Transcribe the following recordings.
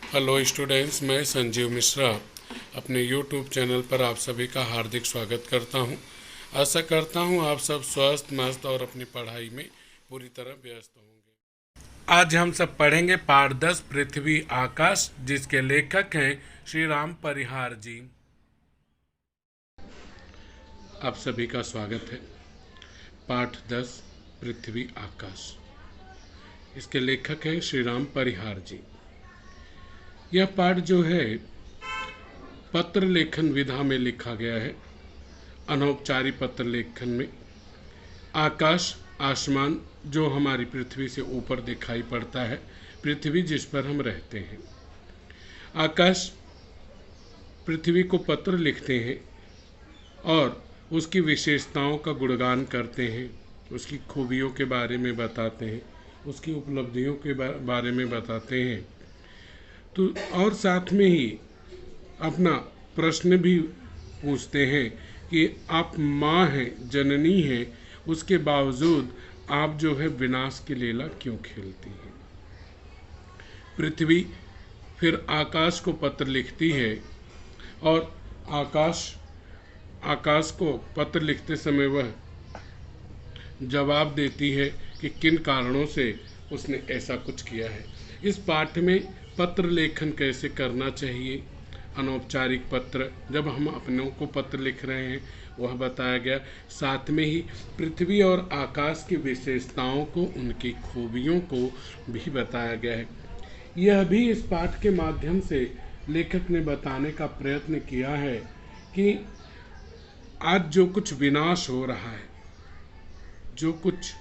Hello students, मैं संजीव मिश्रा अपने YouTube channel पर आप सभी का हार्दिक स्वागत करता हूं। आशा करता हूं आप सब स्वस्थ मस्त और अपनी पढ़ाई में पूरी तरह व्यस्त होंगे। आज हम सब पढ़ेंगे पाठ 10 पृथ्वी आकाश, जिसके लेखक हैं श्री राम परिहार जी। आप सभी का स्वागत है। पाठ 10 पृथ्वी आकाश, इसके लेखक हैं श्री राम परिहार जी। यह पाठ जो है पत्र लेखन विधा में लिखा गया है। अनौपचारिक पत्र लेखन में आकाश, आसमान जो हमारी पृथ्वी से ऊपर दिखाई पड़ता है, पृथ्वी जिस पर हम रहते हैं। आकाश पृथ्वी को पत्र लिखते हैं और उसकी विशेषताओं का गुणगान करते हैं, उसकी खूबियों के बारे में बताते हैं, उसकी उपलब्धियों के बारे में बताते हैं। तो और साथ में ही अपना प्रश्न भी पूछते हैं कि आप माँ हैं, जननी हैं, उसके बावजूद आप जो है विनाश की लीला क्यों खेलती हैं। पृथ्वी फिर आकाश को पत्र लिखती है और आकाश को पत्र लिखते समय वह जवाब देती है कि किन कारणों से उसने ऐसा कुछ किया है। इस पाठ में पत्र लेखन कैसे करना चाहिए, अनौपचारिक पत्र जब हम अपनों को पत्र लिख रहे हैं वह बताया गया। साथ में ही पृथ्वी और आकाश की विशेषताओं को, उनकी खूबियों को भी बताया गया है। यह भी इस पाठ के माध्यम से लेखक ने बताने का प्रयत्न किया है कि आज जो कुछ विनाश हो रहा है, जो कुछ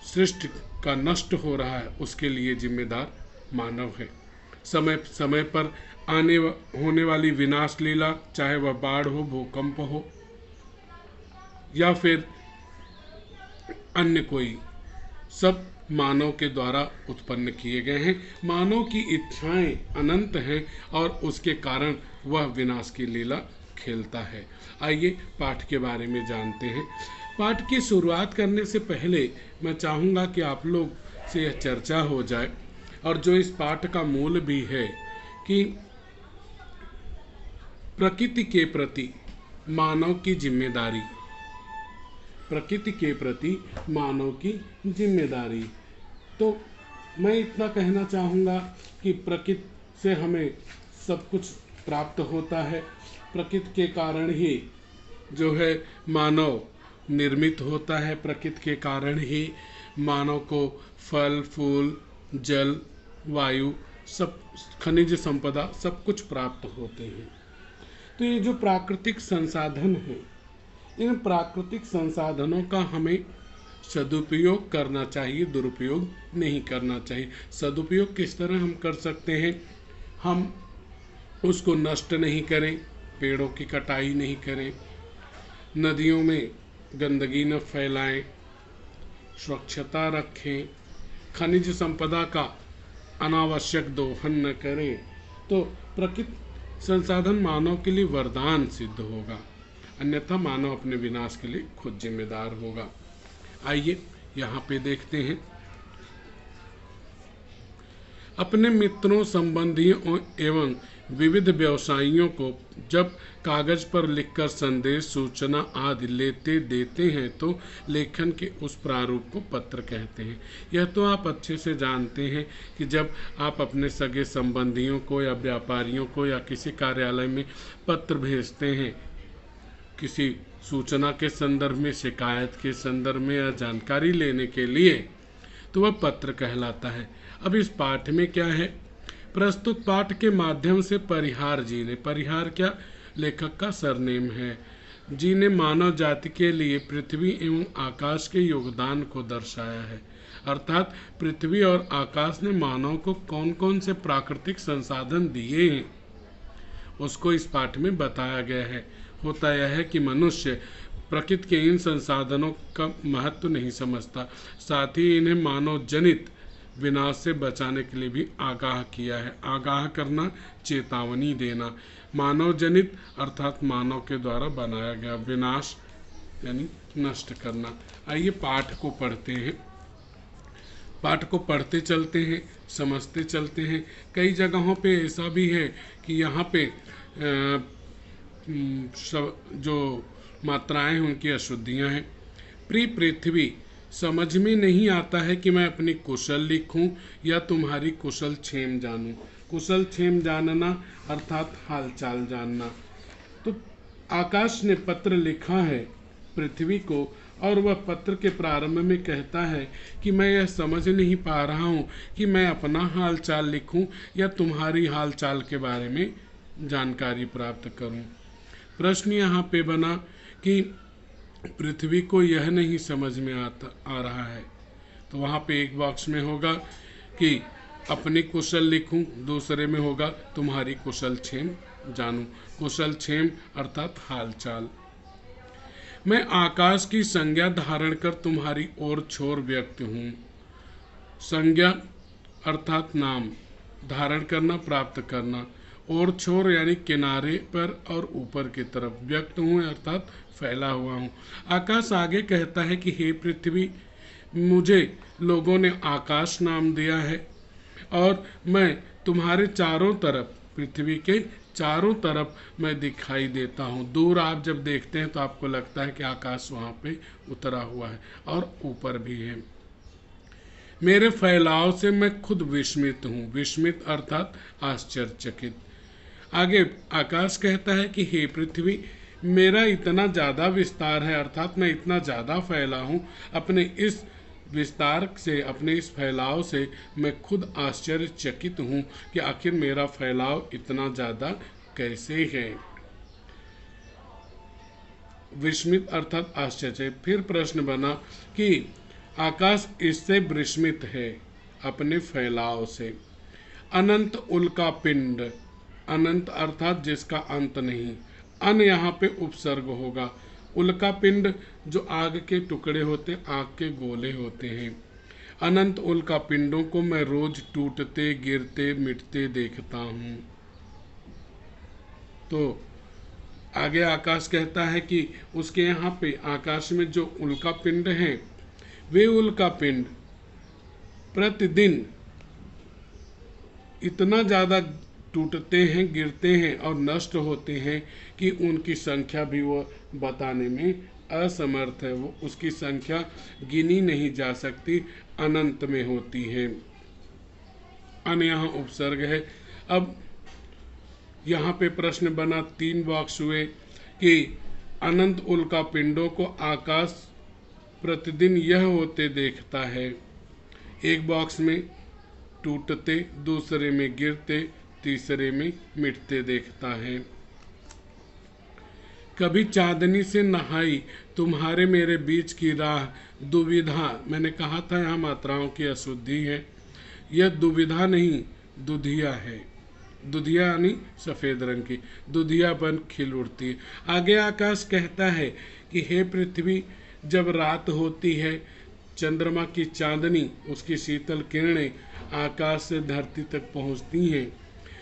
सृष्टि का नष्ट हो रहा है, उसके लिए जिम्मेदार मानव है। समय समय पर होने वाली विनाश लीला, चाहे वह बाढ़ हो, भूकंप हो या फिर अन्य कोई, सब मानव के द्वारा उत्पन्न किए गए हैं। मानव की इच्छाएं अनंत हैं और उसके कारण वह विनाश की लीला खेलता है। आइए पाठ के बारे में जानते हैं। पाठ की शुरुआत करने से पहले मैं चाहूँगा कि आप लोग से यह चर्चा हो जाए, और जो इस पाठ का मूल भी है कि प्रकृति के प्रति मानव की जिम्मेदारी, प्रकृति के प्रति मानव की जिम्मेदारी। तो मैं इतना कहना चाहूँगा कि प्रकृति से हमें सब कुछ प्राप्त होता है। प्रकृति के कारण ही जो है मानव निर्मित होता है। प्रकृति के कारण ही मानव को फल फूल, जल, वायु, सब खनिज संपदा सब कुछ प्राप्त होते हैं। तो ये जो प्राकृतिक संसाधन हैं, इन प्राकृतिक संसाधनों का हमें सदुपयोग करना चाहिए, दुरुपयोग नहीं करना चाहिए। सदुपयोग किस तरह हम कर सकते हैं? हम उसको नष्ट नहीं करें, पेड़ों की कटाई नहीं करें, नदियों में गंदगी न फैलाएं, स्वच्छता रखें, खनिज संपदा का अनावश्यक दोहन न करें, तो प्रकृति संसाधन मानव के लिए वरदान सिद्ध होगा। अन्यथा मानव अपने विनाश के लिए खुद जिम्मेदार होगा। आइए यहाँ पे देखते हैं। अपने मित्रों, संबंधियों एवं विविध व्यवसायियों को जब कागज पर लिखकर संदेश, सूचना आदि लेते देते हैं तो लेखन के उस प्रारूप को पत्र कहते हैं। यह तो आप अच्छे से जानते हैं कि जब आप अपने सगे संबंधियों को या व्यापारियों को या किसी कार्यालय में पत्र भेजते हैं, किसी सूचना के संदर्भ में, शिकायत के संदर्भ में या जानकारी लेने के लिए, तो वह पत्र कहलाता है। अब इस पाठ में क्या है? प्रस्तुत पाठ के माध्यम से परिहार जी ने, परिहार क्या लेखक का सरनेम है, जी ने मानव जाति के लिए पृथ्वी एवं आकाश के योगदान को दर्शाया है। अर्थात पृथ्वी और आकाश ने मानव को कौन कौन से प्राकृतिक संसाधन दिए हैं, उसको इस पाठ में बताया गया है। होता यह है कि मनुष्य प्रकृति के इन संसाधनों का महत्व नहीं समझता, साथ ही इन्हें मानव जनित विनाश से बचाने के लिए भी आगाह किया है। आगाह करना, चेतावनी देना। मानव जनित अर्थात मानव के द्वारा बनाया गया, विनाश यानी नष्ट करना। आइए पाठ को पढ़ते हैं। पाठ को पढ़ते चलते हैं, समझते चलते हैं। कई जगहों पे ऐसा भी है कि यहाँ पे जो मात्राएं हैं उनकी अशुद्धियाँ हैं। प्रिय पृथ्वी, समझ में नहीं आता है कि मैं अपनी कुशल लिखूं या तुम्हारी कुशल क्षेम जानूं। कुशल क्षेम जानना अर्थात हालचाल जानना। तो आकाश ने पत्र लिखा है पृथ्वी को, और वह पत्र के प्रारंभ में कहता है कि मैं यह समझ नहीं पा रहा हूँ कि मैं अपना हालचाल लिखूं या तुम्हारी हालचाल के बारे में जानकारी प्राप्त करूं। प्रश्न यहाँ पे बना कि पृथ्वी को यह नहीं समझ में आ रहा है, तो वहाँ पे एक बॉक्स में होगा कि अपनी कुशल लिखूं, दूसरे में होगा तुम्हारी कुशल क्षेम जानूं। कुशल क्षेम अर्थात हालचाल। मैं आकाश की संज्ञा धारण कर तुम्हारी ओर छोर व्यक्त हूँ। संज्ञा अर्थात नाम, धारण करना, प्राप्त करना। और छोर यानी किनारे पर और ऊपर की तरफ, व्यक्त हूँ अर्थात फैला हुआ हूँ। आकाश आगे कहता है कि हे पृथ्वी, मुझे लोगों ने आकाश नाम दिया है और मैं तुम्हारे चारों तरफ, पृथ्वी के चारों तरफ मैं दिखाई देता हूँ। दूर आप जब देखते हैं तो आपको लगता है कि आकाश वहाँ पे उतरा हुआ है और ऊपर भी है। मेरे फैलाव से मैं खुद विस्मित हूँ। विस्मित अर्थात आश्चर्यचकित। आगे आकाश कहता है कि हे पृथ्वी, मेरा इतना ज़्यादा विस्तार है, अर्थात मैं इतना ज़्यादा फैला हूँ। अपने इस विस्तार से, अपने इस फैलाव से मैं खुद आश्चर्यचकित हूँ कि आखिर मेरा फैलाव इतना ज़्यादा कैसे है। विस्मित अर्थात आश्चर्य। फिर प्रश्न बना कि आकाश इससे विस्मित है, अपने फैलाव से। अनंत उल्का पिंड, अनंत अर्थात जिसका अंत नहीं। अन यहाँ पे उपसर्ग होगा। उल्का पिंड जो आग के टुकड़े होते, आग के गोले होते हैं। अनंत उल्का पिंडों को मैं रोज टूटते, गिरते, मिटते देखता हूँ। तो आगे आकाश कहता है कि उसके यहाँ पे आकाश में जो उल्का पिंड हैं, वे उल्का पिंड प्रतिदिन इतना ज़्यादा टूटते हैं, गिरते हैं और नष्ट होते हैं कि उनकी संख्या भी वो बताने में असमर्थ है। वो उसकी संख्या गिनी नहीं जा सकती, अनंत में होती है। अन यहाँ उपसर्ग है। अब यहाँ पे प्रश्न बना, 3 बॉक्स हुए कि अनंत उल्का पिंडों को आकाश प्रतिदिन यह होते देखता है। एक बॉक्स में टूटते, दूसरे में गिरते, तीसरे में मिटते देखता है। कभी चांदनी से नहाई तुम्हारे मेरे बीच की राह दुविधा। मैंने कहा था यहाँ मात्राओं की अशुद्धि है। यह दुविधा नहीं, दुधिया है। दुधिया यानी सफेद रंग की, दुधिया बन खिल उठती है। आगे आकाश कहता है कि हे पृथ्वी, जब रात होती है, चंद्रमा की चांदनी, उसकी शीतल किरणें आकाश से धरती तक पहुंचती हैं,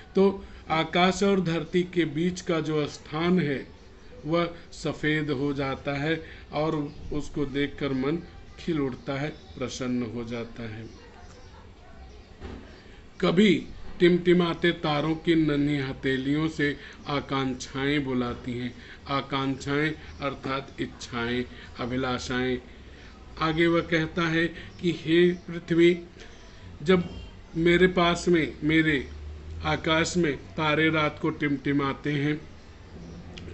तो आकाश और धरती के बीच का जो स्थान है वह सफ़ेद हो जाता है और उसको देखकर मन खिल उठता है, प्रसन्न हो जाता है। कभी टिमटिमाते तारों की नन्ही हथेलियों से आकांक्षाएं बुलाती हैं। आकांक्षाएं अर्थात इच्छाएं, अभिलाषाएं। आगे वह कहता है कि हे पृथ्वी, जब मेरे पास में, मेरे आकाश में तारे रात को टिमटिमाते हैं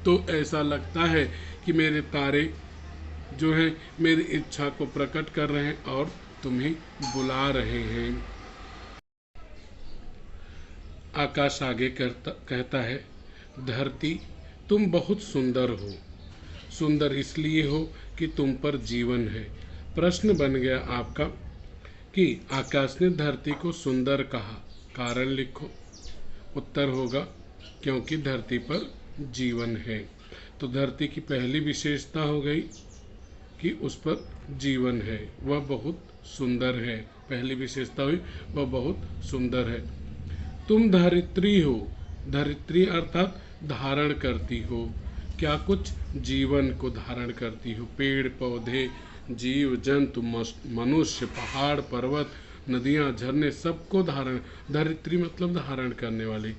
तो ऐसा लगता है कि मेरे तारे जो हैं मेरी इच्छा को प्रकट कर रहे हैं और तुम्हें बुला रहे हैं। आकाश आगे कहता है, धरती तुम बहुत सुंदर हो। सुंदर इसलिए हो कि तुम पर जीवन है। प्रश्न बन गया आपका कि आकाश ने धरती को सुंदर कहा, कारण लिखो। उत्तर होगा क्योंकि धरती पर जीवन है। तो धरती की पहली विशेषता हो गई कि उस पर जीवन है, वह बहुत सुंदर है। पहली विशेषता हुई वह बहुत सुंदर है। तुम धरित्री हो। धरित्री अर्थात धारण करती हो। क्या कुछ जीवन को धारण करती हो। पेड़ पौधे, जीव जंतु, मनुष्य, पहाड़ पर्वत, नदियाँ, झरने सबको धारण, धरित्री मतलब धारण करने वाली,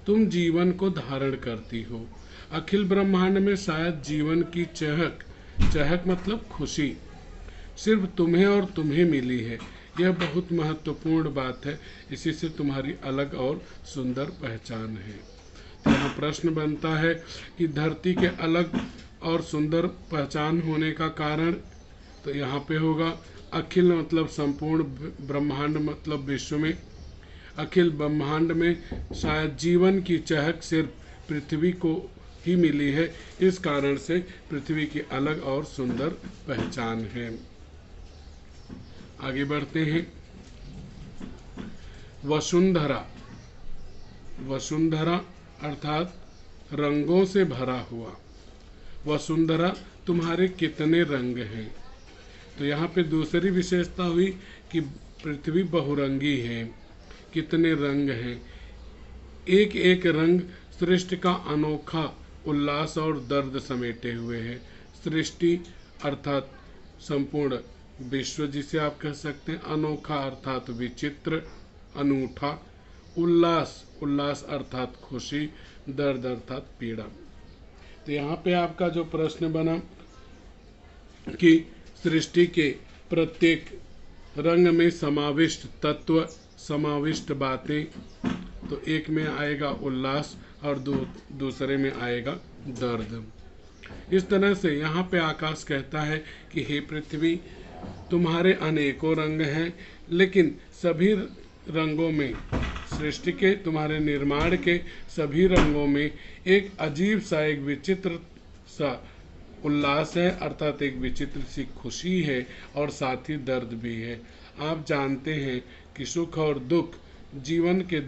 तुम जीवन को धारण करती हो। अखिल ब्रह्मांड में शायद जीवन की चहक, चहक मतलब खुशी, सिर्फ तुम्हें और तुम्हें मिली है। यह बहुत महत्वपूर्ण बात है, इसी से तुम्हारी अलग और सुंदर पहचान है। तो यहाँ प्रश्न बनता है कि धरती के अलग और सुंदर पहचान होने का कारण, तो यहाँ पे होगा अखिल मतलब संपूर्ण, ब्रह्मांड मतलब विश्व में, अखिल ब्रह्मांड में शायद जीवन की चहक सिर्फ पृथ्वी को ही मिली है, इस कारण से पृथ्वी की अलग और सुंदर पहचान है। आगे बढ़ते हैं। वसुंधरा, वसुंधरा अर्थात रंगों से भरा हुआ। वसुंधरा तुम्हारे कितने रंग हैं? तो यहाँ पे दूसरी विशेषता हुई कि पृथ्वी बहुरंगी है, कितने रंग हैं। एक एक रंग सृष्टि का अनोखा उल्लास और दर्द समेटे हुए है। सृष्टि अर्थात संपूर्ण विश्व जिसे आप कह सकते हैं, अनोखा अर्थात विचित्र, अनूठा, उल्लास, उल्लास अर्थात खुशी, दर्द अर्थात पीड़ा। तो यहाँ पे आपका जो प्रश्न बना कि सृष्टि के प्रत्येक रंग में समाविष्ट तत्व, समाविष्ट बातें, तो एक में आएगा उल्लास और दूसरे में आएगा दर्द। इस तरह से यहाँ पे आकाश कहता है कि हे पृथ्वी, तुम्हारे अनेकों रंग हैं, लेकिन सभी रंगों में, सृष्टि के, तुम्हारे निर्माण के सभी रंगों में एक अजीब सा, एक विचित्र सा उल्लास है, अर्थात एक विचित्र सी खुशी है और साथ ही दर्द भी है। आप जानते हैं कि सुख और दुख जीवन के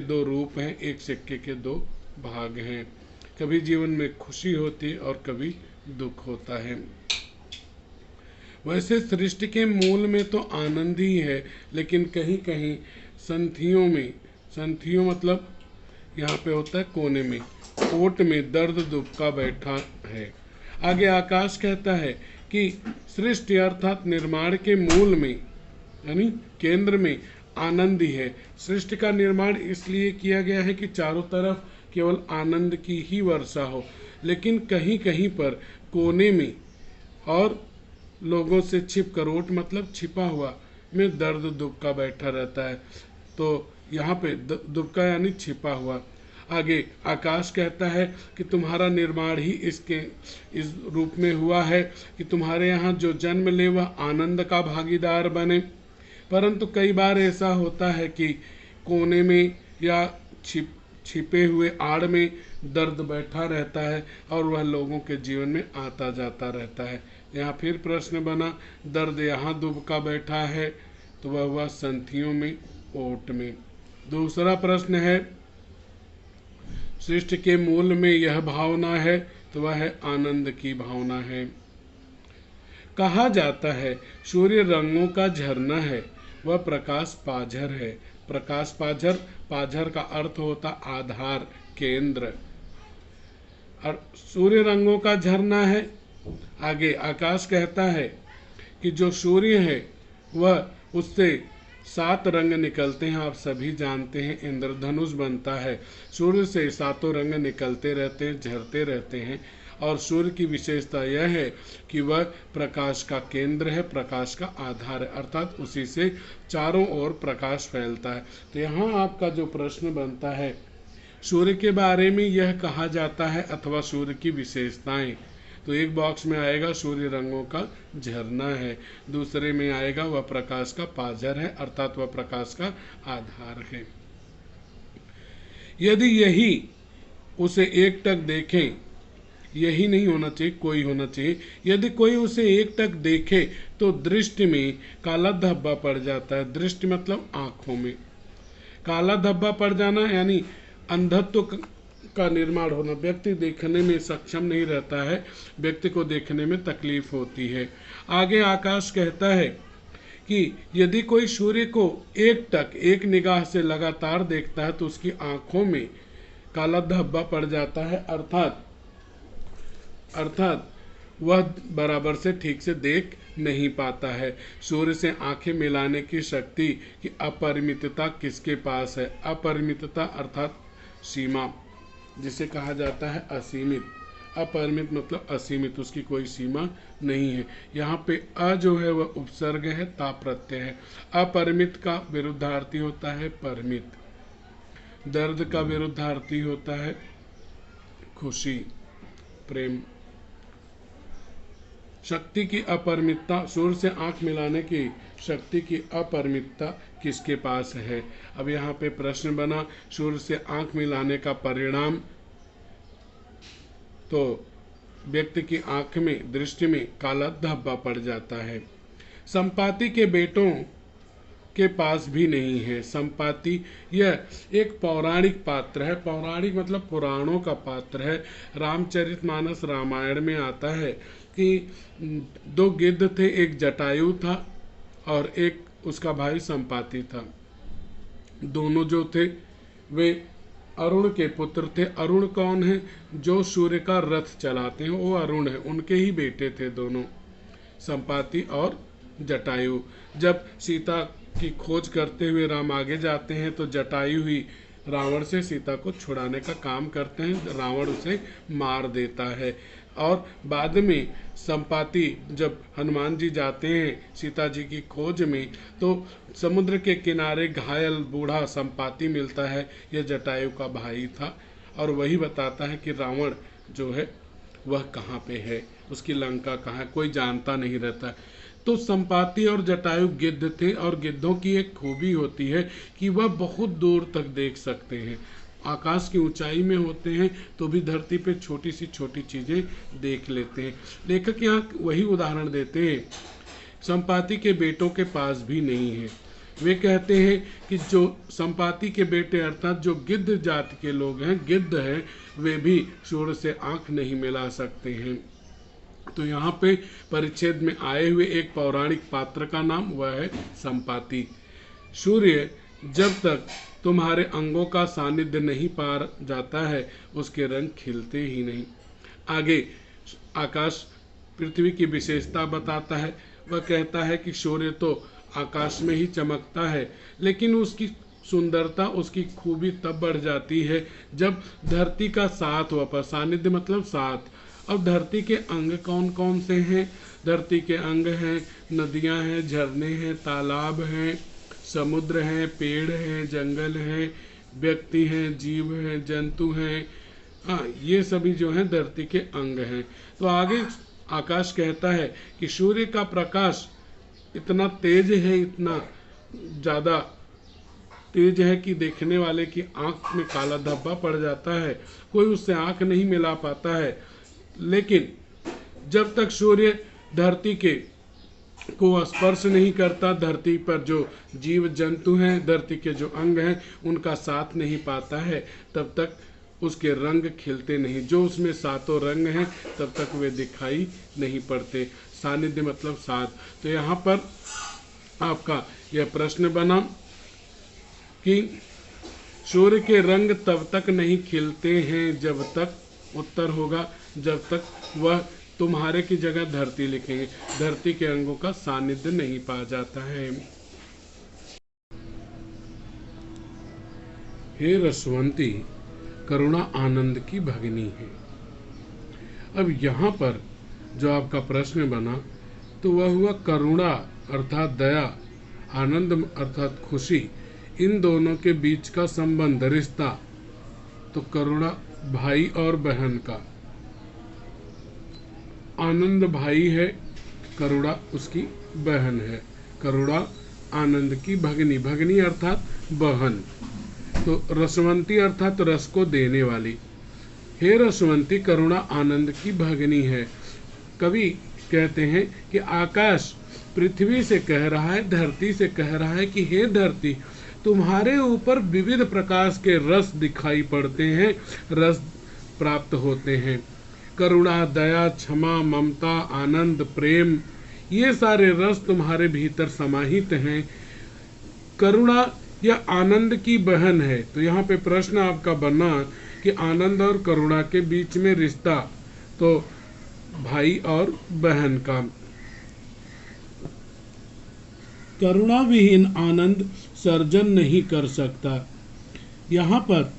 दो रूप हैं, एक सिक्के के दो भाग हैं। कभी जीवन में खुशी होती है और कभी दुख होता है। वैसे सृष्टि के मूल में तो आनंद ही है, लेकिन कहीं कहीं संधियों में, संधियों मतलब यहाँ पे होता है कोने में, ओट में दर्द दुबका बैठा है। आगे आकाश कहता है कि सृष्टि अर्थात निर्माण के मूल में, यानी केंद्र में आनंद ही है। सृष्टि का निर्माण इसलिए किया गया है कि चारों तरफ केवल आनंद की ही वर्षा हो, लेकिन कहीं कहीं पर कोने में और लोगों से छिप कर, ओट मतलब छिपा हुआ, में दर्द दुबका बैठा रहता है। तो यहाँ पे दुबका यानी छिपा हुआ। आगे आकाश कहता है कि तुम्हारा निर्माण ही इस रूप में हुआ है कि तुम्हारे यहाँ जो जन्म ले वह आनंद का भागीदार बने, परंतु कई बार ऐसा होता है कि कोने में या छिपे हुए आड़ में दर्द बैठा रहता है और वह लोगों के जीवन में आता जाता रहता है। यहाँ फिर प्रश्न बना, दर्द यहाँ दुबका बैठा है, तो वह हुआ संधियों में, ओट में। दूसरा प्रश्न है, सृष्टि के मूल में यह भावना है, तो वह है आनंद की भावना है। कहा जाता है सूर्य रंगों का झरना है, वह प्रकाश पाझर है। प्रकाश पाझर, पाझर का अर्थ होता आधार, केंद्र, और सूर्य रंगों का झरना है। आगे आकाश कहता है कि जो सूर्य है वह, उससे 7 रंग निकलते हैं। आप सभी जानते हैं इंद्रधनुष बनता है, सूर्य से 7 रंग निकलते रहते हैं, झरते रहते हैं। और सूर्य की विशेषता यह है कि वह प्रकाश का केंद्र है, प्रकाश का आधार है, अर्थात उसी से चारों ओर प्रकाश फैलता है। तो यहाँ आपका जो प्रश्न बनता है, सूर्य के बारे में यह कहा जाता है अथवा सूर्य की विशेषताएं, तो एक बॉक्स में आएगा सूर्य रंगों का झरना है, दूसरे में आएगा वह प्रकाश का पाझर है, अर्थात वह प्रकाश का आधार है। यदि यही उसे एकटक देखें, यही नहीं होना चाहिए, कोई होना चाहिए। यदि कोई उसे एकटक देखे तो दृष्टि में काला धब्बा पड़ जाता है। दृष्टि मतलब आंखों में काला धब्बा पड़ जाना, यानी अंधत्व का निर्माण होना। व्यक्ति देखने में सक्षम नहीं रहता है, व्यक्ति को देखने में तकलीफ होती है। आगे आकाश कहता है कि यदि कोई सूर्य को एकटक, एक निगाह से लगातार देखता है तो उसकी आंखों में काला धब्बा पड़ जाता है, अर्थात वह बराबर से ठीक से देख नहीं पाता है। सूर्य से आंखें मिलाने की शक्ति की अपरिमितता किसके पास है? अपरिमितता अर्थात सीमा, जिसे कहा जाता है असीमित। अपरिमित मतलब असीमित, उसकी कोई सीमा नहीं है। यहाँ पे अ जो है वह उपसर्ग है, ता प्रत्यय है। अपरिमित का विरुद्धार्थी होता है परिमित। दर्द का विरुद्धार्थी होता है खुशी, प्रेम। शक्ति की अपरिमितता, सूर्य से आंख मिलाने की शक्ति की अपरिमितता किसके पास है? अब यहाँ पे प्रश्न बना, सूर्य से आंख मिलाने का परिणाम तो व्यक्ति की आंख में, दृष्टि में काला धब्बा पड़ जाता है। संपाति के बेटों के पास भी नहीं है। संपाति यह एक पौराणिक पात्र है। पौराणिक मतलब पुराणों का पात्र है। रामचरितमानस रामायण में आता है कि 2 गिद्ध थे, एक जटायु था और एक उसका भाई संपाति था। दोनों जो थे वे अरुण के पुत्र थे। अरुण कौन है? जो सूर्य का रथ चलाते हैं वो अरुण है, उनके ही बेटे थे दोनों, संपाति और जटायु। जब सीता की खोज करते हुए राम आगे जाते हैं तो जटायु ही रावण से सीता को छुड़ाने का काम करते हैं। रावण उसे मार देता है और बाद में संपाति, जब हनुमान जी जाते हैं सीता जी की खोज में तो समुद्र के किनारे घायल बूढ़ा संपाति मिलता है। यह जटायु का भाई था और वही बताता है कि रावण जो है वह कहाँ पे है, उसकी लंका कहाँ है, कोई जानता नहीं रहता। तो संपाति और जटायु गिद्ध थे और गिद्धों की एक खूबी होती है कि वह बहुत दूर तक देख सकते हैं। आकाश की ऊंचाई में होते हैं तो भी धरती पे छोटी सी छोटी चीजें देख लेते हैं। लेखक यहाँ वही उदाहरण देते हैं, संपाति के बेटों के पास भी नहीं है। वे कहते हैं कि जो संपाति के बेटे अर्थात जो गिद्ध जाति के लोग हैं, गिद्ध हैं, वे भी सूर्य से आंख नहीं मिला सकते हैं। तो यहाँ पे परिच्छेद में आए हुए एक पौराणिक पात्र का नाम वह है संपाति। सूर्य जब तक तुम्हारे अंगों का सानिध्य नहीं पा जाता है उसके रंग खिलते ही नहीं। आगे आकाश पृथ्वी की विशेषता बताता है। वह कहता है कि सूर्य तो आकाश में ही चमकता है, लेकिन उसकी सुंदरता, उसकी खूबी तब बढ़ जाती है जब धरती का साथ हो पर। सानिध्य मतलब साथ। अब धरती के अंग कौन कौन से हैं? धरती के अंग हैं नदियां हैं, झरने हैं, तालाब हैं, समुद्र हैं, पेड़ हैं, जंगल हैं, व्यक्ति हैं, जीव हैं, जंतु हैं। ये सभी जो हैं धरती के अंग हैं। तो आगे आकाश कहता है कि सूर्य का प्रकाश इतना तेज है, इतना ज़्यादा तेज है कि देखने वाले की आंख में काला धब्बा पड़ जाता है, कोई उससे आंख नहीं मिला पाता है। लेकिन जब तक सूर्य धरती के को स्पर्श नहीं करता, धरती पर जो जीव जंतु हैं, धरती के जो अंग हैं उनका साथ नहीं पाता है, तब तक उसके रंग खिलते नहीं। जो उसमें सातों रंग हैं तब तक वे दिखाई नहीं पड़ते। सानिध्य मतलब साथ। तो यहाँ पर आपका यह प्रश्न बना कि सूर्य के रंग तब तक नहीं खिलते हैं जब तक, उत्तर होगा जब तक वह तुम्हारे की जगह धरती लिखेंगे, धरती के अंगों का सानिध्य नहीं पा जाता है। हे रसवंती, करुणा आनंद की भगिनी है। अब यहाँ पर जो आपका प्रश्न बना तो वह हुआ करुणा अर्थात दया, आनंद अर्थात खुशी, इन दोनों के बीच का संबंध, रिश्ता। तो करुणा भाई और बहन का, आनंद भाई है, करुणा उसकी बहन है। करुणा आनंद की भगिनी, भगिनी अर्थात बहन। तो रसवंती अर्थात रस को देने वाली। हे रसवंती, करुणा आनंद की भगिनी है। कवि कहते हैं कि आकाश पृथ्वी से कह रहा है, धरती से कह रहा है कि हे धरती, तुम्हारे ऊपर विविध प्रकार के रस दिखाई पड़ते हैं, रस प्राप्त होते हैं। करुणा, दया, क्षमा, ममता, आनंद, प्रेम, ये सारे रस तुम्हारे भीतर समाहित हैं। करुणा यह आनंद की बहन है। तो यहाँ पे प्रश्न आपका बना कि आनंद और करुणा के बीच में रिश्ता, तो भाई और बहन का। करुणा विहीन आनंद सर्जन नहीं कर सकता। यहाँ पर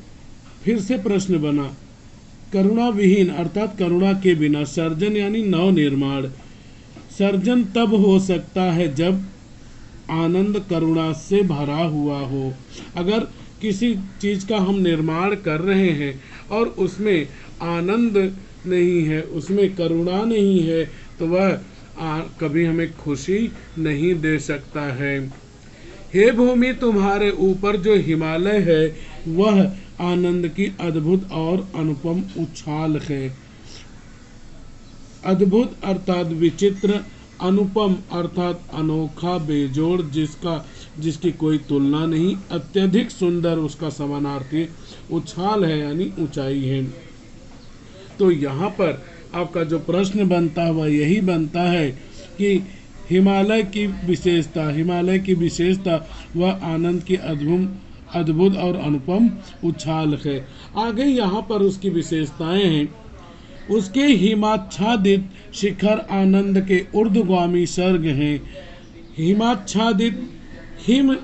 फिर से प्रश्न बना, करुणा विहीन अर्थात करुणा के बिना सर्जन यानी नव निर्माण। सर्जन तब हो सकता है जब आनंद करुणा से भरा हुआ हो। अगर किसी चीज का हम निर्माण कर रहे हैं और उसमें आनंद नहीं है, उसमें करुणा नहीं है, तो वह कभी हमें खुशी नहीं दे सकता है। हे भूमि, तुम्हारे ऊपर जो हिमालय है वह आनंद की अद्भुत और अनुपम उछाल है। अद्भुत अर्थात विचित्र, अनुपम अर्थात अनोखा, बेजोड़, जिसकी कोई तुलना नहीं, अत्यधिक सुंदर उसका समानार्थी उछाल है यानी ऊंचाई है। तो यहाँ पर आपका जो प्रश्न बनता है वह यही बनता है कि हिमालय की विशेषता वह आनंद की अद्भुत और अनुपम उछाल है। आगे यहाँ पर उसकी विशेषताएं हैं। उसके हिमाच्छादित शिखर आनंद के ऊर्ध्वगामी सर्ग हैं। हिमाच्छादित, हिम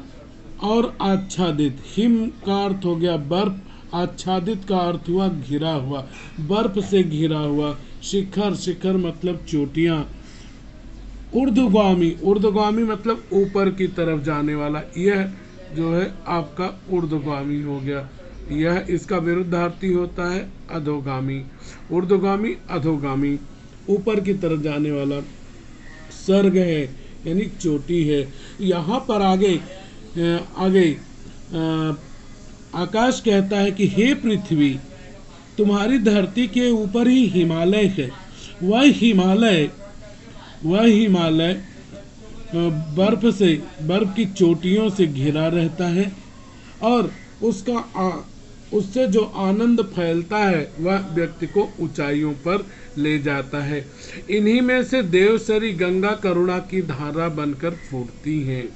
और आच्छादित। हिम का अर्थ हो गया बर्फ, आच्छादित का अर्थ हुआ घिरा हुआ, बर्फ से घिरा हुआ। शिखर मतलब चोटियां। ऊर्ध्वगामी मतलब ऊपर की तरफ जाने वाला। यह जो है आपका ऊर्ध्वगामी हो गया। यह इसका विरुद्धार्थी होता है अधोगामी। ऊर्ध्वगामी, अधोगामी, ऊपर की तरफ जाने वाला सर्ग है यानी चोटी है। यहाँ पर आगे आकाश कहता है कि हे पृथ्वी, तुम्हारी धरती के ऊपर ही हिमालय है। वह हिमालय बर्फ की चोटियों से घिरा रहता है और उससे जो आनंद फैलता है वह व्यक्ति को ऊंचाइयों पर ले जाता है। इन्हीं में से देवसरी गंगा करुणा की धारा बनकर फूटती हैं।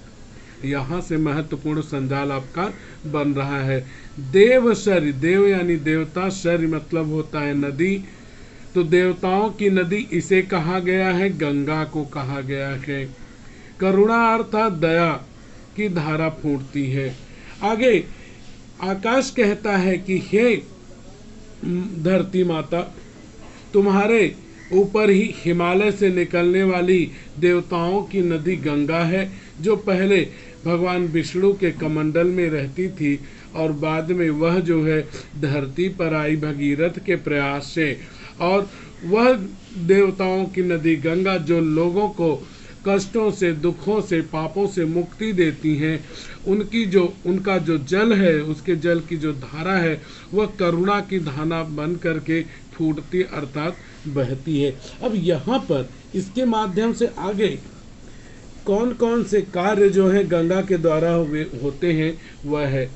यहाँ से महत्वपूर्ण संजाल आपका बन रहा है। देवसरी, देव यानी देवता, सरी मतलब होता है नदी। तो देवताओं की नदी इसे कहा गया है, गंगा को कहा गया है। करुणा अर्थात दया की धारा फूटती है। आगे आकाश कहता है कि हे धरती माता, तुम्हारे ऊपर ही हिमालय से निकलने वाली देवताओं की नदी गंगा है, जो पहले भगवान विष्णु के कमंडल में रहती थी और बाद में वह जो है धरती पर आई भगीरथ के प्रयास से। और वह देवताओं की नदी गंगा जो लोगों को कष्टों से, दुखों से, पापों से मुक्ति देती हैं, उनका जो जल है, उसके जल की जो धारा है वह करुणा की धारा बन करके फूटती अर्थात बहती है। अब यहाँ पर इसके माध्यम से आगे कौन कौन से कार्य जो है गंगा के द्वारा होते हैं वह है,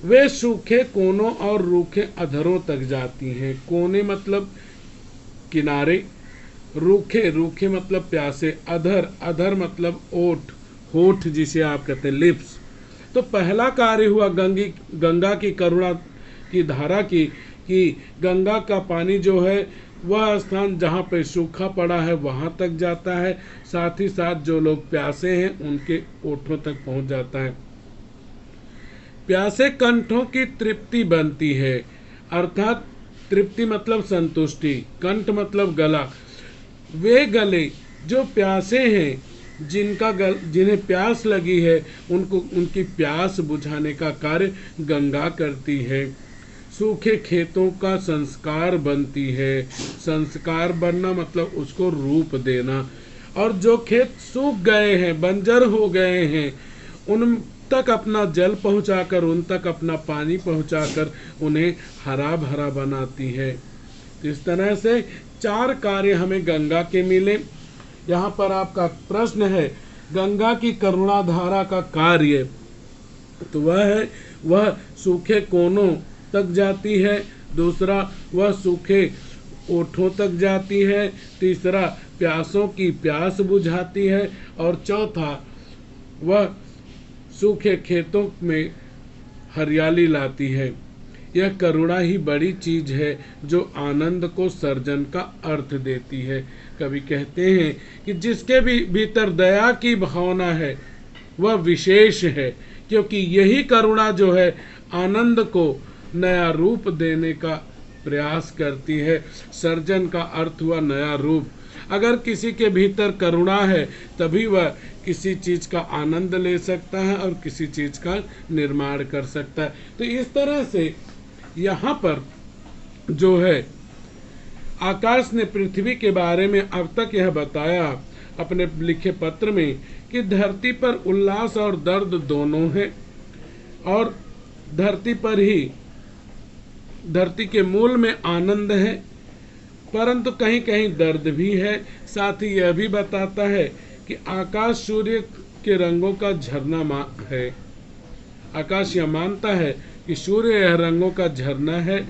वे सूखे कोनों और रूखे अधरों तक जाती हैं। कोने मतलब किनारे, रूखे मतलब प्यासे, अधर मतलब होठ जिसे आप कहते हैं लिप्स। तो पहला कार्य हुआ गंगा की करुणा की धारा की, कि गंगा का पानी जो है वह स्थान जहाँ पे सूखा पड़ा है वहाँ तक जाता है, साथ ही साथ जो लोग प्यासे हैं उनके ओठों तक पहुँच जाता है। प्यासे कंठों की तृप्ति बनती है, अर्थात तृप्ति मतलब संतुष्टि, कंठ मतलब गला। वे गले जो प्यासे हैं, जिन्हें प्यास लगी है, उनकी प्यास बुझाने का कार्य गंगा करती है। सूखे खेतों का संस्कार बनती है। संस्कार बनना मतलब उसको रूप देना। और जो खेत सूख गए हैं, बंजर हो गए हैं, उन तक अपना जल पहुंचाकर, उन तक अपना पानी पहुंचाकर उन्हें हरा भरा बनाती है। इस तरह से 4 कार्य हमें गंगा के मिले। यहाँ पर आपका प्रश्न है गंगा की करुणा धारा का कार्य, तो वह सूखे कोनों तक जाती है। दूसरा, वह सूखे ओठों तक जाती है। तीसरा, प्यासों की प्यास बुझाती है। और चौथा, वह सूखे खेतों में हरियाली लाती है। यह करुणा ही बड़ी चीज है जो आनंद को सर्जन का अर्थ देती है। कवि कहते हैं कि जिसके भी भीतर दया की भावना है वह विशेष है, क्योंकि यही करुणा जो है आनंद को नया रूप देने का प्रयास करती है। सर्जन का अर्थ हुआ नया रूप। अगर किसी के भीतर करुणा है तभी वह किसी चीज का आनंद ले सकता है और किसी चीज का निर्माण कर सकता है। तो इस तरह से यहाँ पर जो है आकाश ने पृथ्वी के बारे में अब तक यह बताया अपने लिखे पत्र में कि धरती पर उल्लास और दर्द दोनों है, और धरती पर ही धरती के मूल में आनंद है, परंतु कहीं कहीं दर्द भी है। साथ ही यह भी बताता है कि आकाश सूर्य के रंगों का झरना है। आकाश यह मानता है कि सूर्य यह रंगों का झरना है।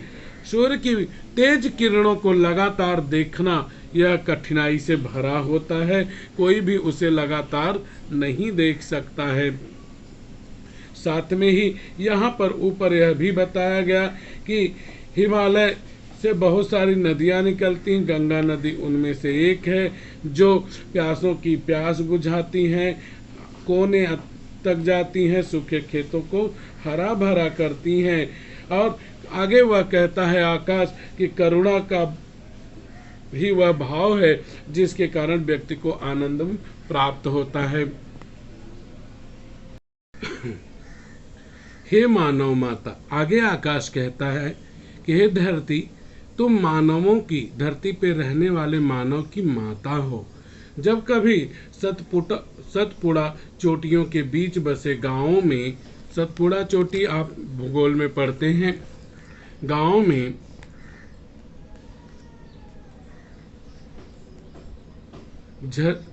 सूर्य की तेज किरणों को लगातार देखना यह कठिनाई से भरा होता है, कोई भी उसे लगातार नहीं देख सकता है। साथ में ही यहाँ पर ऊपर यह भी बताया गया कि हिमालय से बहुत सारी नदियाँ निकलती हैं, गंगा नदी उनमें से एक है, जो प्यासों की प्यास बुझाती हैं, कोने तक जाती हैं, सूखे खेतों को हरा भरा करती हैं। और आगे वह कहता है आकाश कि करुणा का ही वह भाव है जिसके कारण व्यक्ति को आनंद प्राप्त होता है। हे मानव माता, आगे आकाश कहता है कि हे धरती, तुम मानवों की, धरती पे रहने वाले मानव की माता हो। जब कभी सतपुड़ा चोटियों के बीच बसे गांवों में, सतपुड़ा चोटी आप भूगोल में पढ़ते हैं, गांव में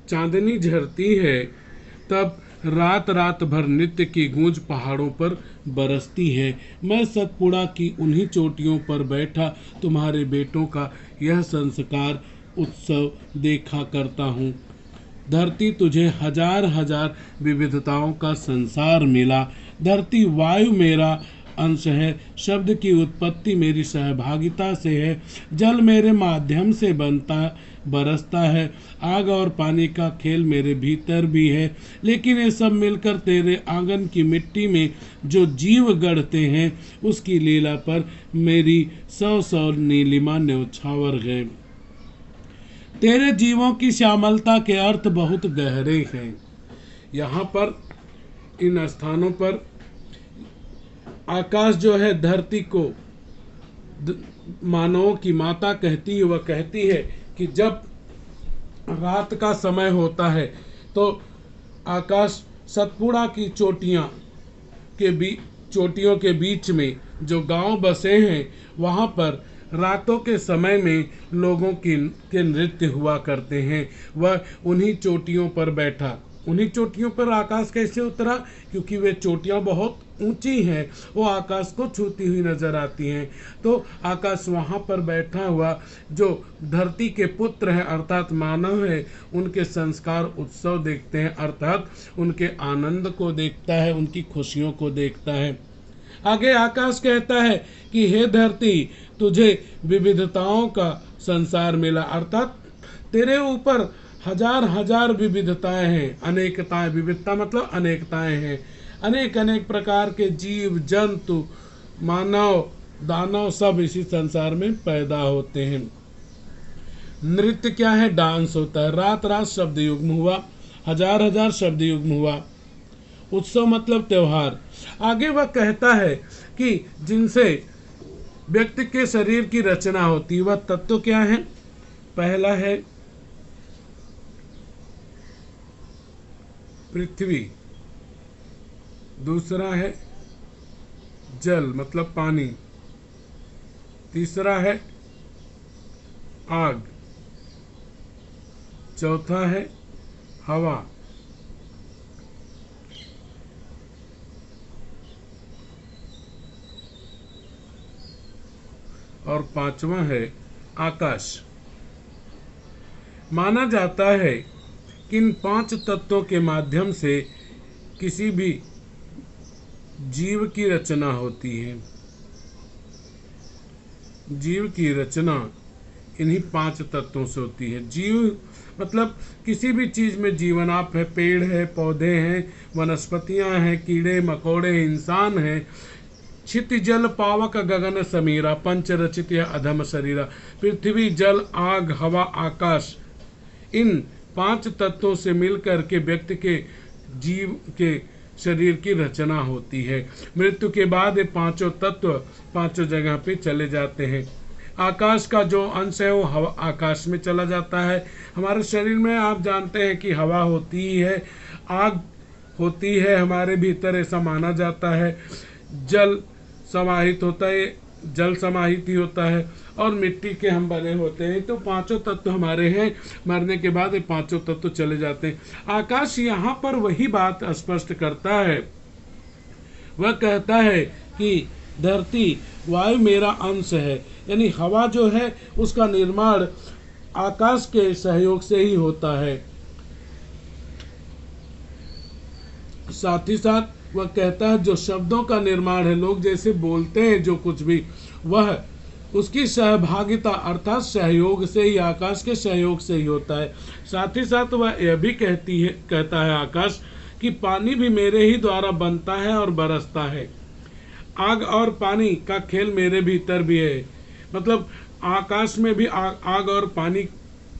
चांदनी झरती है, तब रात रात भर नृत्य की गूंज पहाड़ों पर बरसती है। मैं सतपुड़ा की उन्हीं चोटियों पर बैठा तुम्हारे बेटों का यह संस्कार उत्सव देखा करता हूँ। धरती, तुझे हजार हजार विविधताओं का संसार मिला। धरती वायु मेरा अंश है, शब्द की उत्पत्ति मेरी सहभागिता से है, जल मेरे माध्यम से बरसता है, आग और पानी का खेल मेरे भीतर भी है। लेकिन ये सब मिलकर तेरे आंगन की मिट्टी में जो जीव गढ़ते हैं, उसकी लीला पर मेरी सौ सौ नीलिमा न्यौछावर गए। तेरे जीवों की श्यामलता के अर्थ बहुत गहरे हैं। यहाँ पर इन स्थानों पर आकाश जो है धरती को मानवों की माता कहती है। वह कहती है कि जब रात का समय होता है तो आकाश सतपुड़ा की चोटियों के बीच में जो गांव बसे हैं, वहाँ पर रातों के समय में लोगों के नृत्य हुआ करते हैं। वह उन्हीं चोटियों पर बैठा। उन्हीं चोटियों पर आकाश कैसे उतरा? क्योंकि वे चोटियां बहुत ऊंची हैं, वो आकाश को छूती हुई नजर आती हैं। तो आकाश वहाँ पर बैठा हुआ जो धरती के पुत्र हैं अर्थात मानव है, उनके संस्कार उत्सव देखते हैं, अर्थात उनके आनंद को देखता है, उनकी खुशियों को देखता है। आगे आकाश कहता है कि हे धरती, तुझे विविधताओं का संसार मिला, अर्थात तेरे ऊपर हजार हजार विविधताएं हैं, अनेकताएं। विविधता मतलब अनेकताएं हैं। अनेक अनेक प्रकार के जीव जंतु, मानव, दानव सब इसी संसार में पैदा होते हैं। नृत्य क्या है? डांस होता है। रात रात शब्द युग्म हुआ, हजार हजार शब्द युग्म हुआ। उत्सव मतलब त्योहार। आगे वह कहता है कि जिनसे व्यक्ति के शरीर की रचना होती है, वह तत्व क्या है? पहला है पृथ्वी, दूसरा है जल मतलब पानी, तीसरा है आग, चौथा है हवा, और पांचवा है आकाश। माना जाता है कि इन पांच तत्वों के माध्यम से किसी भी जीव की रचना होती है। जीव की रचना इन्हीं 5 तत्वों से होती है। जीव मतलब किसी भी चीज में जीवन, आप है, पेड़ है, पौधे हैं, वनस्पतियां हैं, कीड़े मकोड़े, इंसान है। क्षिति जल पावक गगन समीरा, पंच रचित या अधम शरीरा। पृथ्वी जल आग हवा आकाश, इन 5 तत्वों से मिलकर के व्यक्ति के जीव के शरीर की रचना होती है। मृत्यु के बाद ये 5 तत्व 5 जगह पे चले जाते हैं। आकाश का जो अंश है वो हवा आकाश में चला जाता है। हमारे शरीर में आप जानते हैं कि हवा होती ही है, आग होती है हमारे भीतर, ऐसा माना जाता है। जल समाहित होता है, जल समाहित ही होता है, और मिट्टी के हम बने होते हैं। तो 5 तत्व हमारे हैं। मरने के बाद ये 5 तत्व चले जाते हैं। आकाश यहाँ पर वही बात स्पष्ट करता है। वह कहता है कि धरती वायु मेरा अंश है, यानी हवा जो है उसका निर्माण आकाश के सहयोग से ही होता है। साथ ही साथ वह कहता है जो शब्दों का निर्माण है, लोग जैसे बोलते हैं जो कुछ भी, वह उसकी सहभागिता अर्थात सहयोग से ही, आकाश के सहयोग से ही होता है। साथ ही साथ वह यह भी कहता है आकाश कि पानी भी मेरे ही द्वारा बनता है और बरसता है। आग और पानी का खेल मेरे भीतर भी है। मतलब आकाश में भी आग और पानी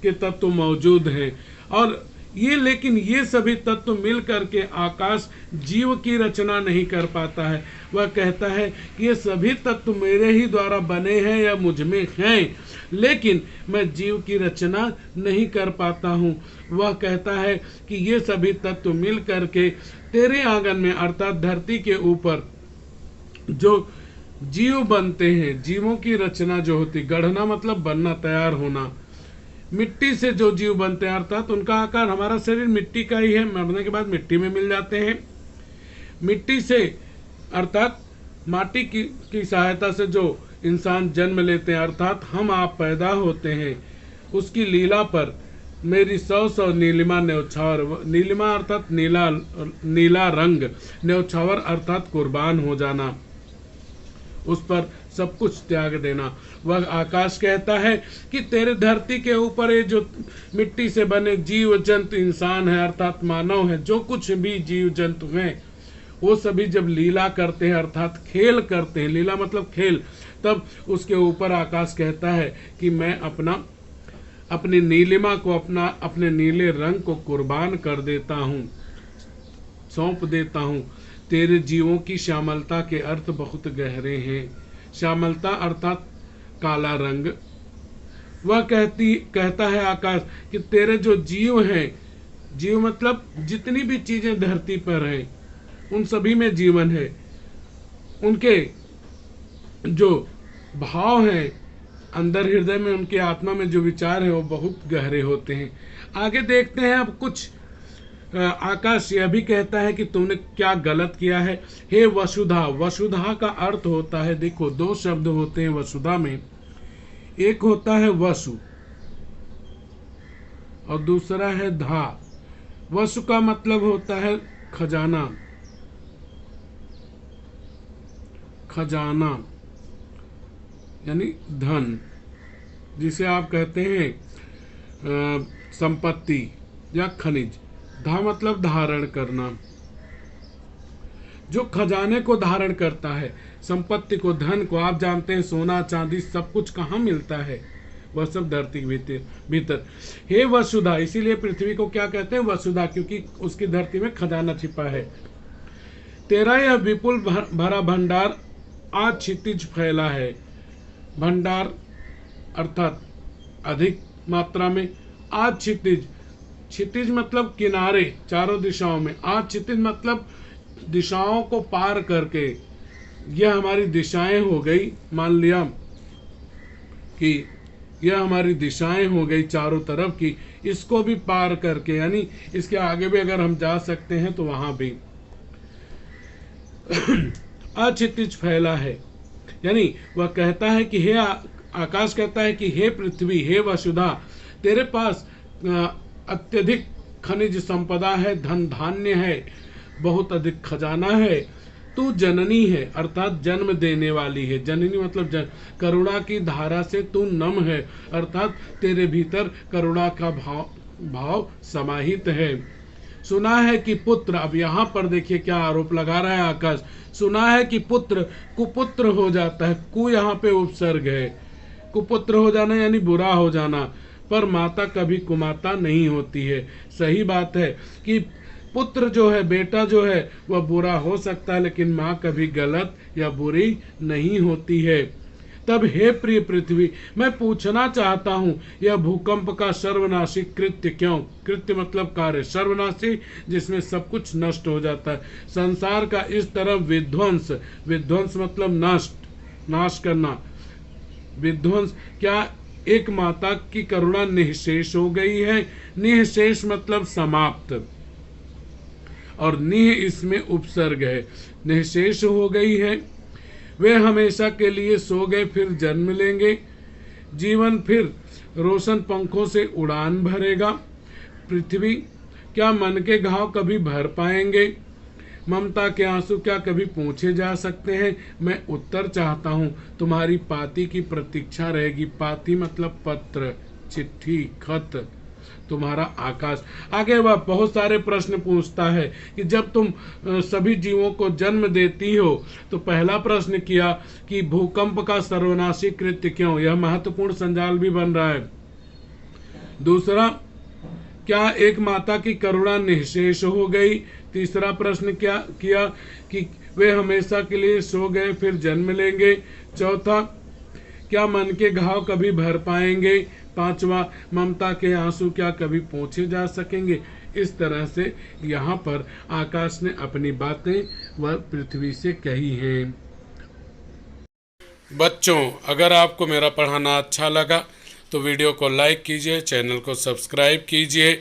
के तत्व मौजूद हैं, और लेकिन ये सभी तत्व मिल करके आकाश जीव की रचना नहीं कर पाता है। वह कहता है कि ये सभी तत्व मेरे ही द्वारा बने हैं या मुझ में हैं, लेकिन मैं जीव की रचना नहीं कर पाता हूँ। वह कहता है कि ये सभी तत्व मिल करके तेरे आंगन में अर्थात धरती के ऊपर जो जीव बनते हैं, जीवों की रचना जो होती, गढ़ना मतलब बनना, तैयार होना, मिट्टी से जो जीव बनते हैं अर्थात उनका आकार, हमारा शरीर मिट्टी का ही है, मरने के बाद मिट्टी में मिल जाते हैं। मिट्टी से अर्थात माटी की सहायता से जो इंसान जन्म लेते हैं अर्थात हम आप पैदा होते हैं, उसकी लीला पर मेरी 100 नीलिमा न्यौछावर, नीलिमा अर्थात नीला रंग, न्यौछावर अर्थात कुर्बान हो जाना, उस पर सब कुछ त्याग देना। वह आकाश कहता है कि तेरे धरती के ऊपर ये जो मिट्टी से बने जीव जंतु, इंसान है अर्थात मानव है, जो कुछ भी जीव जंतु हैं, वो सभी जब लीला करते हैं अर्थात खेल करते हैं, लीला मतलब खेल, तब उसके ऊपर आकाश कहता है कि मैं अपनी नीलिमा को, अपने नीले रंग को कुर्बान कर देता हूँ, सौंप देता हूँ। तेरे जीवों की श्यामलता के अर्थ बहुत गहरे हैं। श्यामलता अर्थात काला रंग। वह कहता है आकाश कि तेरे जो जीव हैं, जीव मतलब जितनी भी चीजें धरती पर हैं, उन सभी में जीवन है। उनके जो भाव हैं अंदर हृदय में, उनके आत्मा में जो विचार है वो बहुत गहरे होते हैं। आगे देखते हैं अब कुछ। आकाश यह भी कहता है कि तुमने क्या गलत किया है। हे वसुधा, वसुधा का अर्थ होता है, देखो 2 शब्द होते हैं वसुधा में, एक होता है वसु और दूसरा है धा। वसु का मतलब होता है खजाना, खजाना यानी धन, जिसे आप कहते हैं संपत्ति या खनिज। धा मतलब धारण करना, जो खजाने को धारण करता है, संपत्ति को, धन को। आप जानते हैं सोना चांदी सब कुछ कहाँ मिलता है, वह सब धरती के भीतर। हे वसुधा, इसीलिए पृथ्वी को क्या कहते हैं, वसुधा, क्योंकि उसकी धरती में खजाना छिपा है। तेरा यह विपुल भरा भंडार आज क्षितिज फैला है। भंडार अर्थात अधिक मात्रा में, आज क्षितिज, क्षितिज मतलब किनारे, चारों दिशाओं में। आज क्षितिज मतलब दिशाओं को पार करके, यह हमारी दिशाएं हो गई। मान लिया कि यह हमारी दिशाएं हो गई चारों तरफ की, इसको भी पार करके, यानी इसके आगे भी अगर हम जा सकते हैं तो वहां भी अक्षितिज फैला है। यानी वह कहता है कि हे आकाश कहता है कि हे पृथ्वी, हे वसुधा, तेरे पास अत्यधिक खनिज संपदा है, धन धान्य है, बहुत अधिक खजाना है, तू जननी है, अर्थात जन्म देने वाली है। जननी मतलब करुणा की धारा से तू नम है, अर्थात तेरे भीतर करुणा का भाव समाहित है। सुना है कि पुत्र, अब यहाँ पर देखिए क्या आरोप लगा रहा है आकाश, सुना है कि पुत्र कुपुत्र हो जाता है। कु यहाँ पे उपसर्ग है, कुपुत्र हो जाना यानी बुरा हो जाना, पर माता कभी कुमाता नहीं होती है। सही बात है कि पुत्र जो है, बेटा जो है, वह बुरा हो सकता है, लेकिन माँ कभी गलत या बुरी नहीं होती है। तब हे प्रिय पृथ्वी, मैं पूछना चाहता हूँ, यह भूकंप का सर्वनाशी कृत्य क्यों? कृत्य मतलब कार्य, सर्वनाशी जिसमें सब कुछ नष्ट हो जाता है। संसार का इस तरह विध्वंस, विध्वंस मतलब नष्ट, नाश करना, विध्वंस, क्या एक माता की करुणा निःशेष हो गई है? निःशेष मतलब समाप्त, और निह इसमें उपसर्ग है, निःशेष हो गई है। वे हमेशा के लिए सो गए, फिर जन्म लेंगे, जीवन फिर रोशन पंखों से उड़ान भरेगा। पृथ्वी, क्या मन के घाव कभी भर पाएंगे? ममता के आंसू क्या कभी पूछे जा सकते हैं? मैं उत्तर चाहता हूँ, तुम्हारी पाती की प्रतीक्षा रहेगी। पाती मतलब पत्र, चिट्ठी, खत, तुम्हारा आकाश। आगे वह बहुत सारे प्रश्न पूछता है कि जब तुम सभी जीवों को जन्म देती हो, तो पहला प्रश्न किया कि भूकंप का सर्वनाशी कृत्य क्यों? यह महत्वपूर्ण संजाल भी बन रहा है। दूसरा, क्या एक माता की करुणा निःशेष हो गई? तीसरा प्रश्न क्या किया कि वे हमेशा के लिए सो गए, फिर जन्म लेंगे। चौथा, क्या मन के घाव कभी भर पाएंगे? पांचवा, ममता के आंसू क्या कभी पोंछे जा सकेंगे? इस तरह से यहाँ पर आकाश ने अपनी बातें वह पृथ्वी से कही हैं। बच्चों, अगर आपको मेरा पढ़ाना अच्छा लगा तो वीडियो को लाइक कीजिए, चैनल को सब्सक्राइब कीजिए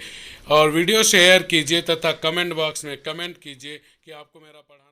और वीडियो शेयर कीजिए तथा कमेंट बॉक्स में कमेंट कीजिए कि आपको मेरा पढ़ाना